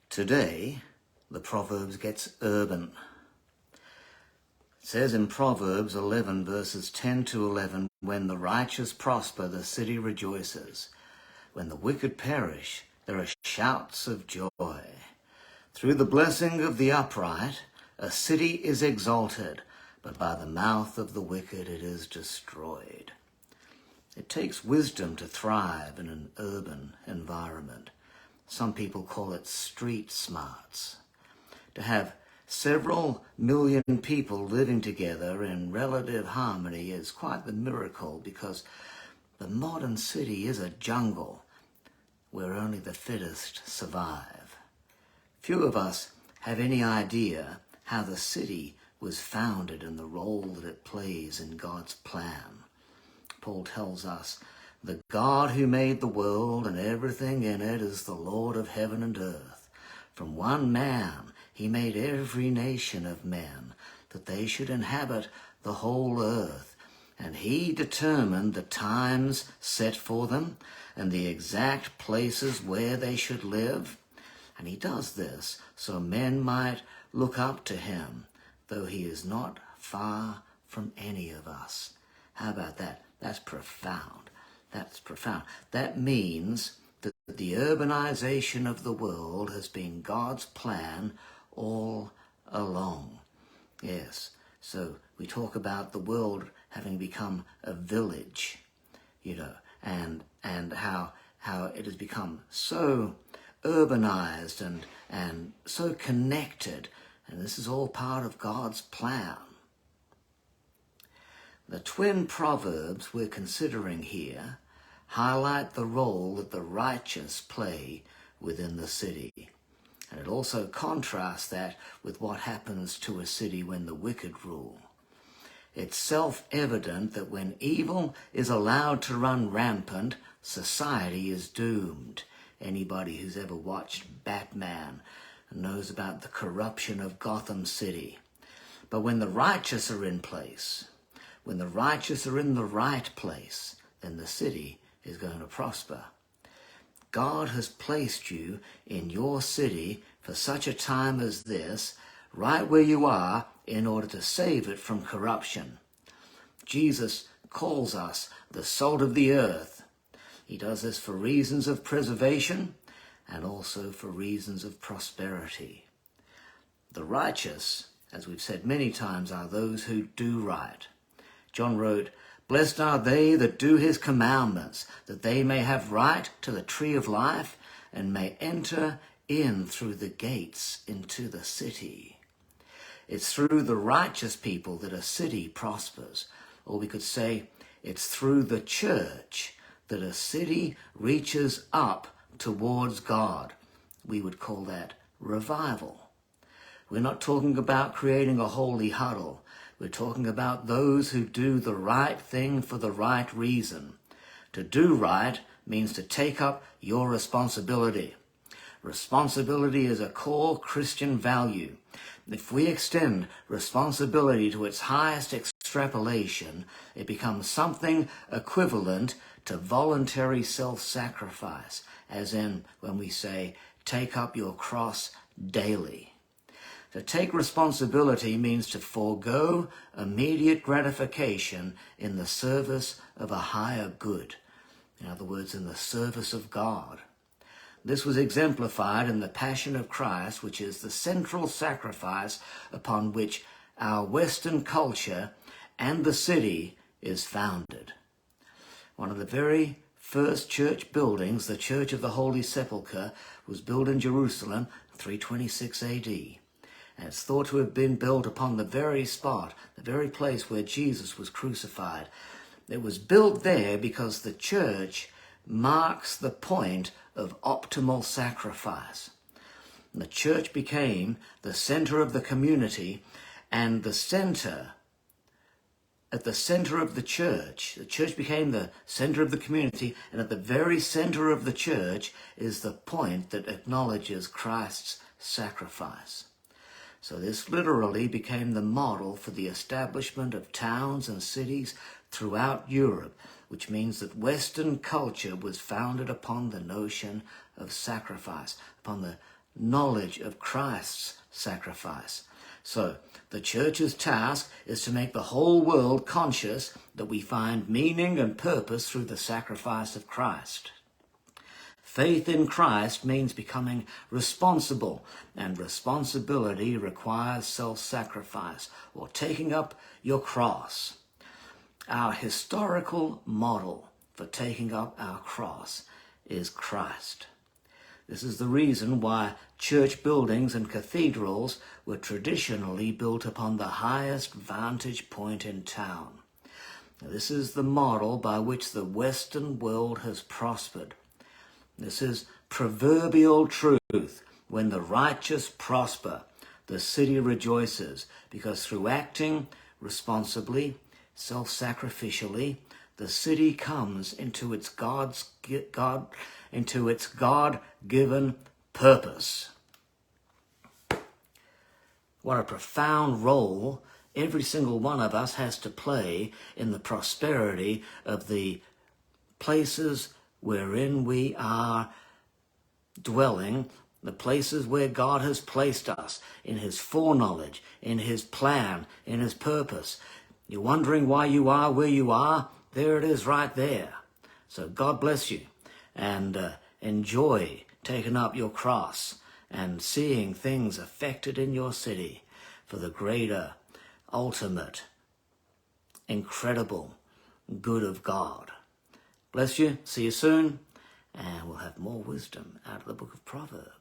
Today, the Proverbs gets urban. It says in Proverbs 11 verses 10 to 11, when the righteous prosper, the city rejoices. When the wicked perish, there are shouts of joy. Through the blessing of the upright, a city is exalted, but by the mouth of the wicked it is destroyed. It takes wisdom to thrive in an urban environment. Some people call it street smarts. To have several million people living together in relative harmony is quite the miracle, because the modern city is a jungle where only the fittest survive. Few of us have any idea how the city was founded and the role that it plays in God's plan. Paul tells us, "The God who made the world and everything in it is the Lord of heaven and earth. From one man he made every nation of men, that they should inhabit the whole earth. And he determined the times set for them and the exact places where they should live. And he does this so men might look up to him, though he is not far from any of us." How about that? That's profound. That's profound. That means that the urbanization of the world has been God's plan all along. Yes, so we talk about the world having become a village, and how it has become so urbanized and so connected, and this is all part of God's plan. The twin proverbs we're considering here highlight the role that the righteous play within the city. And it also contrasts that with what happens to a city when the wicked rule. It's self-evident that when evil is allowed to run rampant, society is doomed. Anybody who's ever watched Batman knows about the corruption of Gotham City. But when the righteous are in place, when the righteous are in the right place, then the city is going to prosper. God has placed you in your city for such a time as this, right where you are, in order to save it from corruption. Jesus calls us the salt of the earth. He does this for reasons of preservation and also for reasons of prosperity. The righteous, as we've said many times, are those who do right. John wrote, "Blessed are they that do his commandments, that they may have right to the tree of life and may enter in through the gates into the city." It's through the righteous people that a city prospers. Or we could say it's through the church that a city reaches up towards God. We would call that revival. We're not talking about creating a holy huddle. We're talking about those who do the right thing for the right reason. To do right means to take up your responsibility. Responsibility is a core Christian value. If we extend responsibility to its highest extrapolation, it becomes something equivalent to voluntary self-sacrifice, as in when we say, take up your cross daily. To take responsibility means to forego immediate gratification in the service of a higher good. In other words, in the service of God. This was exemplified in the Passion of Christ, which is the central sacrifice upon which our Western culture and the city is founded. One of the very first church buildings, the Church of the Holy Sepulchre, was built in Jerusalem, 326 AD. And it's thought to have been built upon the very spot, the very place where Jesus was crucified. It was built there because the church marks the point of optimal sacrifice. And the church became the center of the community, and at the center of the church became the center of the community, and at the very center of the church is the point that acknowledges Christ's sacrifice. So this literally became the model for the establishment of towns and cities throughout Europe, which means that Western culture was founded upon the notion of sacrifice, upon the knowledge of Christ's sacrifice. So the church's task is to make the whole world conscious that we find meaning and purpose through the sacrifice of Christ. Faith in Christ means becoming responsible, and responsibility requires self-sacrifice or taking up your cross. Our historical model for taking up our cross is Christ. This is the reason why church buildings and cathedrals were traditionally built upon the highest vantage point in town. This is the model by which the Western world has prospered. This is proverbial truth. When the righteous prosper, the city rejoices, because through acting responsibly, self-sacrificially, the city comes into its God-given purpose. What a profound role every single one of us has to play in the prosperity of the places wherein we are dwelling, the places where God has placed us in his foreknowledge, in his plan, in his purpose. You're wondering why you are where you are? There it is right there. So God bless you, and enjoy taking up your cross and seeing things affected in your city for the greater, ultimate, incredible good of God. Bless you. See you soon. And we'll have more wisdom out of the book of Proverbs.